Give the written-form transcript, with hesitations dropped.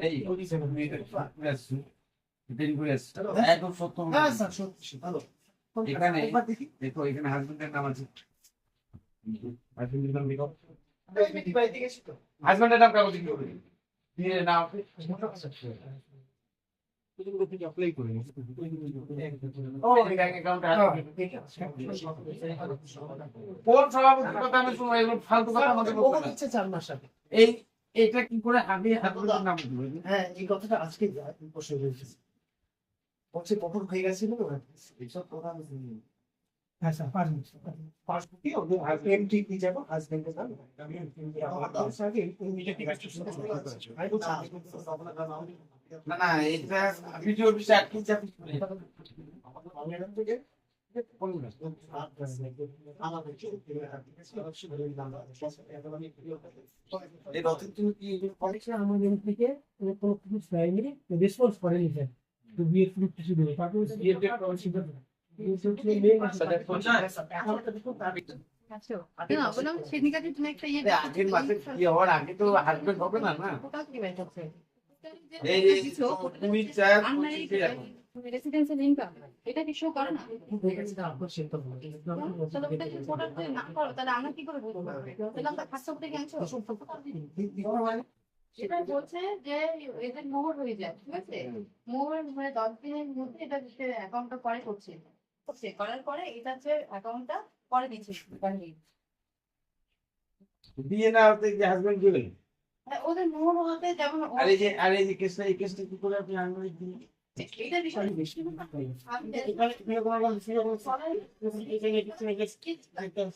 এই দেরি করে আসছে। একদম সত্য হ্যাঁ স্যার সত্যি ভালো এখানে একবার দেখি দেখো এখানে হাজবেন্ডের নাম আছে। হাজবেন্ডের নাম লিখো। এদিকে এসো তো হাজবেন্ডের নাম কাগজে কি হবে? দিয়ে নাম অ্যাপ্লাই করে ও ব্যাংক অ্যাকাউন্টে কোন সভাপতির কথা আমি শুনবো? এগুলো ফালতু কথা আমাকে বলতে বহুত না। হচ্ছে 4 মাস আগে এই এটা কি করে আগে হাজবেন্ডের নাম দিল? হ্যাঁ এই কথাটা আজকে বসে হয়েছে বলছে কখন হয়ে গেছিল এইসব কথা আমি শুনি হ্যাঁ স্যার পাসবুকে ওদের এমটি দিয়ে যাবো হাজবেন্ডের নাম আমি আগে ইমিডিয়েটলি কাজটা শুরু করেছি আমি বলছি না না এটা ভিডিও অফিসে আটকে চাপি অনলাইন থেকে এই রথের তুমি কি আমাদের থেকে কোনো কিছু চাইনি রেসপন্স করেনি স্যার তো বিয়ের প্রুফ কিছু দেবে তারপরে বিয়ের ডেট প্রসিড না বললাম সেদিন কাছে তুমি একটা ইয়ে আগের মাসে কি হওয়ার আগে তো হাজবেন্ড হবে না না কোথাও কি বের করছে এই যে তুমি চার রেসিডেন্সিয়াল ইনকাম এটা কি শো করে না আপনার তাহলে ওটা কি ভোটার যদি না করো তাহলে আমরা কি করে বুঝবো তাহলে আমরা খাসা থেকে আনছো সেটা বলছে যে এদের মোহর হয়ে যায় ঠিক আছে মোহর মানে 10 দিনের মধ্যে এটা সে অ্যাকাউন্টটা পরে করছে করার পরে এটা যে অ্যাকাউন্টটা পরে দিচ্ছে বিয়ে না হতে যে হাজবেন্ড দিলেন ওদের মোহর হতে যেমন আর এই যে কেসটা এই কেসটা কি করে আপনি আনুমানিক দিলেন? এটা বিষয় এখানে